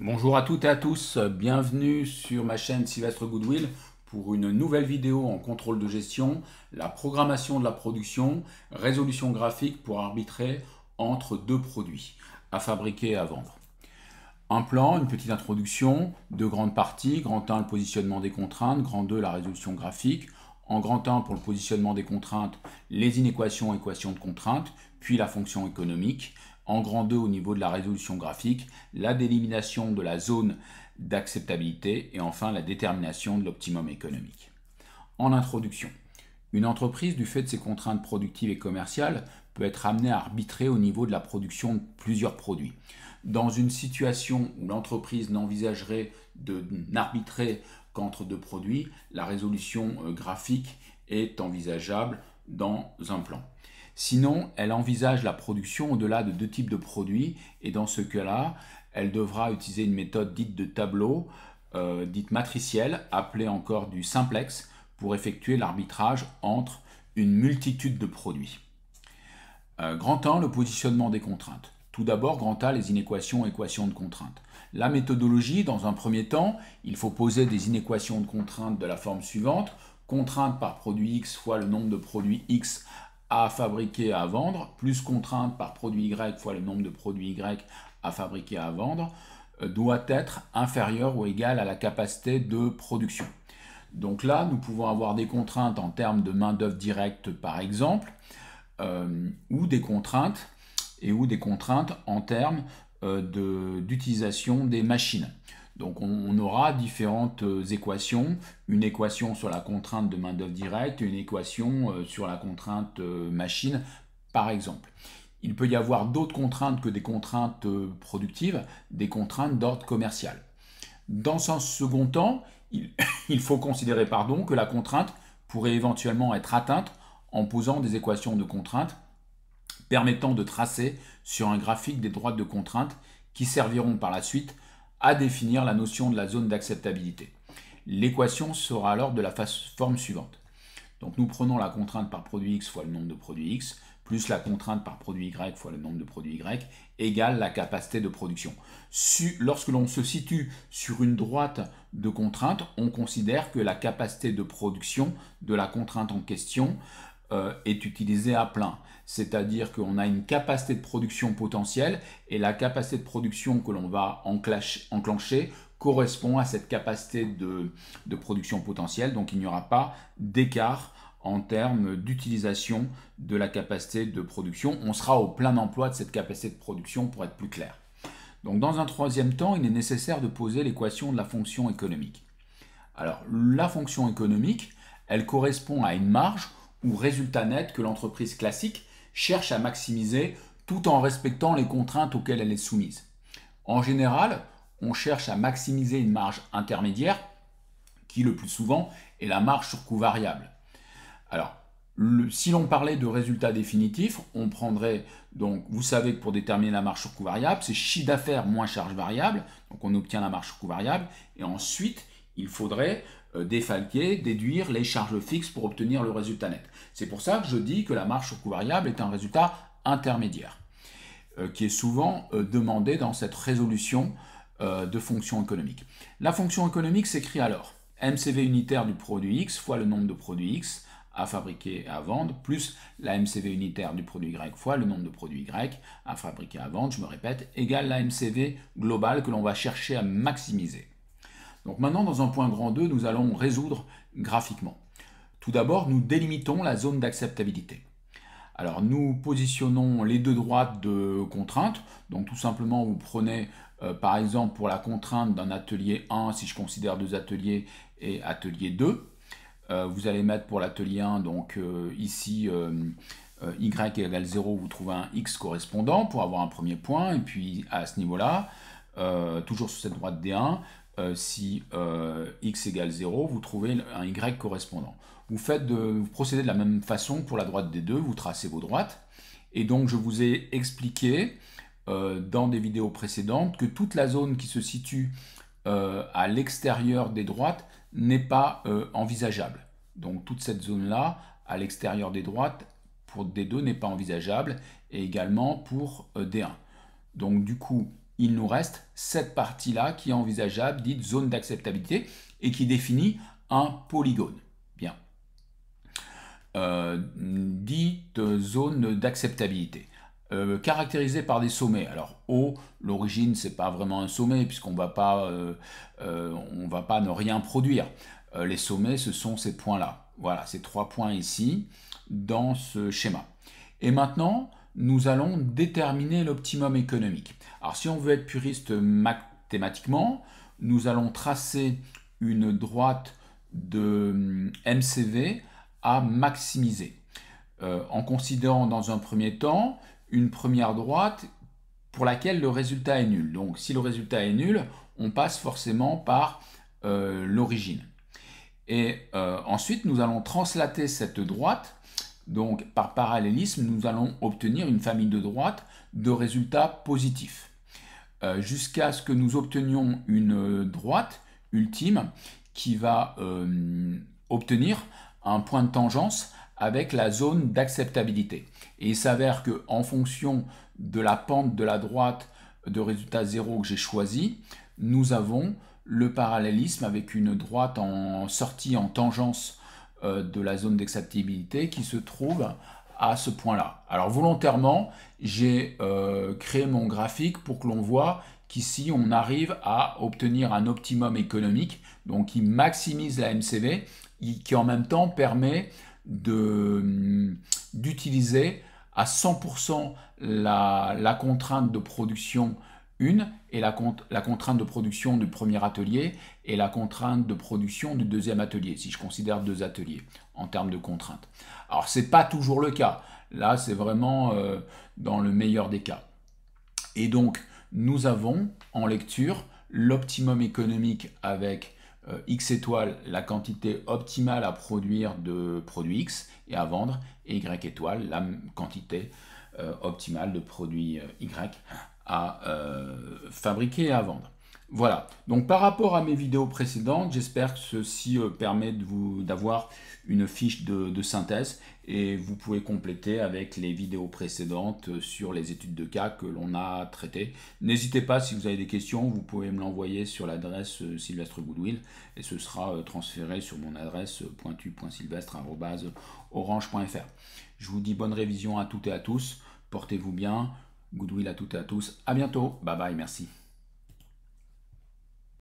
Bonjour à toutes et à tous, bienvenue sur ma chaîne Sylvestre Goodwill pour une nouvelle vidéo en contrôle de gestion, la programmation de la production, résolution graphique pour arbitrer entre deux produits à fabriquer et à vendre. Un plan, une petite introduction, deux grandes parties, grand 1 le positionnement des contraintes, grand 2 la résolution graphique. En grand 1 pour le positionnement des contraintes, les inéquations, équations de contraintes, puis la fonction économique. En grand 2 au niveau de la résolution graphique, la délimitation de la zone d'acceptabilité et enfin la détermination de l'optimum économique. En introduction, une entreprise, du fait de ses contraintes productives et commerciales, peut être amenée à arbitrer au niveau de la production de plusieurs produits. Dans une situation où l'entreprise n'envisagerait d'arbitrer qu'entre deux produits, la résolution graphique est envisageable dans un plan. Sinon, elle envisage la production au-delà de deux types de produits et dans ce cas-là, elle devra utiliser une méthode dite de tableau, dite matricielle, appelée encore du simplex, pour effectuer l'arbitrage entre une multitude de produits. Grand 1, le positionnement des contraintes. Tout d'abord, grand A, les inéquations, équations de contraintes. La méthodologie, dans un premier temps, il faut poser des inéquations de contraintes de la forme suivante. Contrainte par produit X fois le nombre de produits X à fabriquer et à vendre, plus contrainte par produit Y fois le nombre de produits Y à fabriquer et à vendre, doit être inférieur ou égal à la capacité de production. Donc là, nous pouvons avoir des contraintes en termes de main-d'œuvre directe, par exemple, ou des contraintes en termes d'utilisation des machines. Donc on aura différentes équations, une équation sur la contrainte de main-d'œuvre directe et une équation sur la contrainte machine, par exemple. Il peut y avoir d'autres contraintes que des contraintes productives, des contraintes d'ordre commercial. Dans un second temps, il faut considérer que la contrainte pourrait éventuellement être atteinte en posant des équations de contrainte permettant de tracer sur un graphique des droites de contrainte qui serviront par la suite à définir la notion de la zone d'acceptabilité. L'équation sera alors de la forme suivante. Donc nous prenons la contrainte par produit X fois le nombre de produits X, plus la contrainte par produit Y fois le nombre de produits Y, égale la capacité de production. Lorsque l'on se situe sur une droite de contrainte, on considère que la capacité de production de la contrainte en question est utilisée à plein. C'est-à-dire qu'on a une capacité de production potentielle et la capacité de production que l'on va enclencher correspond à cette capacité de production potentielle. Donc il n'y aura pas d'écart en termes d'utilisation de la capacité de production. On sera au plein emploi de cette capacité de production pour être plus clair. Donc dans un troisième temps, il est nécessaire de poser l'équation de la fonction économique. Alors la fonction économique, elle correspond à une marge ou résultat net que l'entreprise classique cherche à maximiser tout en respectant les contraintes auxquelles elle est soumise. En général, on cherche à maximiser une marge intermédiaire qui le plus souvent est la marge sur coût variable. Alors, si l'on parlait de résultat définitif, on prendrait, donc vous savez que pour déterminer la marge sur coût variable, c'est chiffre d'affaires moins charge variable, donc on obtient la marge sur coût variable, et ensuite il faudrait défalquer, déduire les charges fixes pour obtenir le résultat net. C'est pour ça que je dis que la marge sur coût variable est un résultat intermédiaire, qui est souvent demandé dans cette résolution de fonction économique. La fonction économique s'écrit alors MCV unitaire du produit X fois le nombre de produits X à fabriquer et à vendre, plus la MCV unitaire du produit Y fois le nombre de produits Y à fabriquer et à vendre, je me répète, égale la MCV globale que l'on va chercher à maximiser. Donc maintenant, dans un point grand 2, nous allons résoudre graphiquement. Tout d'abord, nous délimitons la zone d'acceptabilité. Alors nous positionnons les deux droites de contrainte. Donc tout simplement, vous prenez par exemple pour la contrainte d'un atelier 1, si je considère deux ateliers, et atelier 2. Vous allez mettre pour l'atelier 1, donc ici y égale 0, vous trouvez un x correspondant pour avoir un premier point. Et puis à ce niveau-là, toujours sur cette droite D1, si x égale 0, vous trouvez un y correspondant. Vous procédez de la même façon pour la droite D2, vous tracez vos droites. Et donc je vous ai expliqué dans des vidéos précédentes que toute la zone qui se situe à l'extérieur des droites n'est pas envisageable. Donc toute cette zone-là, à l'extérieur des droites, pour D2 n'est pas envisageable, et également pour D1. Donc du coup, il nous reste cette partie-là qui est envisageable, dite zone d'acceptabilité, et qui définit un polygone. Bien. Dite zone d'acceptabilité. Caractérisée par des sommets. Alors O, l'origine, c'est pas vraiment un sommet puisqu'on va pas ne rien produire. Les sommets, ce sont ces points-là. Voilà, ces 3 points ici dans ce schéma. Et maintenant, nous allons déterminer l'optimum économique. Alors si on veut être puriste mathématiquement, nous allons tracer une droite de MCV à maximiser, en considérant dans un premier temps une première droite pour laquelle le résultat est nul. Donc si le résultat est nul, on passe forcément par l'origine. Et ensuite, nous allons translater cette droite. Donc par parallélisme, nous allons obtenir une famille de droites de résultats positifs. Jusqu'à ce que nous obtenions une droite ultime qui va obtenir un point de tangence avec la zone d'acceptabilité. Et il s'avère qu'en fonction de la pente de la droite de résultat 0 que j'ai choisi, nous avons le parallélisme avec une droite en sortie en tangence de la zone d'acceptabilité qui se trouve à ce point-là. Alors volontairement, j'ai créé mon graphique pour que l'on voit qu'ici on arrive à obtenir un optimum économique, donc qui maximise la MCV, qui en même temps permet d'utiliser à 100% la contrainte de production 1 et la contrainte de production du premier atelier et la contrainte de production du deuxième atelier, si je considère 2 ateliers en termes de contraintes. Alors ce n'est pas toujours le cas, là c'est vraiment dans le meilleur des cas. Et donc nous avons en lecture l'optimum économique avec X étoile, la quantité optimale à produire de produit X et à vendre, et Y étoile, la quantité optimale de produit Y à fabriquer et à vendre. Voilà, donc par rapport à mes vidéos précédentes, j'espère que ceci permet d'avoir une fiche de synthèse et vous pouvez compléter avec les vidéos précédentes sur les études de cas que l'on a traitées. N'hésitez pas, si vous avez des questions, vous pouvez me l'envoyer sur l'adresse Sylvestre Goodwill et ce sera transféré sur mon adresse pointu.sylvestre@orange.fr. Je vous dis bonne révision à toutes et à tous, portez-vous bien, Goodwill à toutes et à tous, à bientôt, bye bye, merci.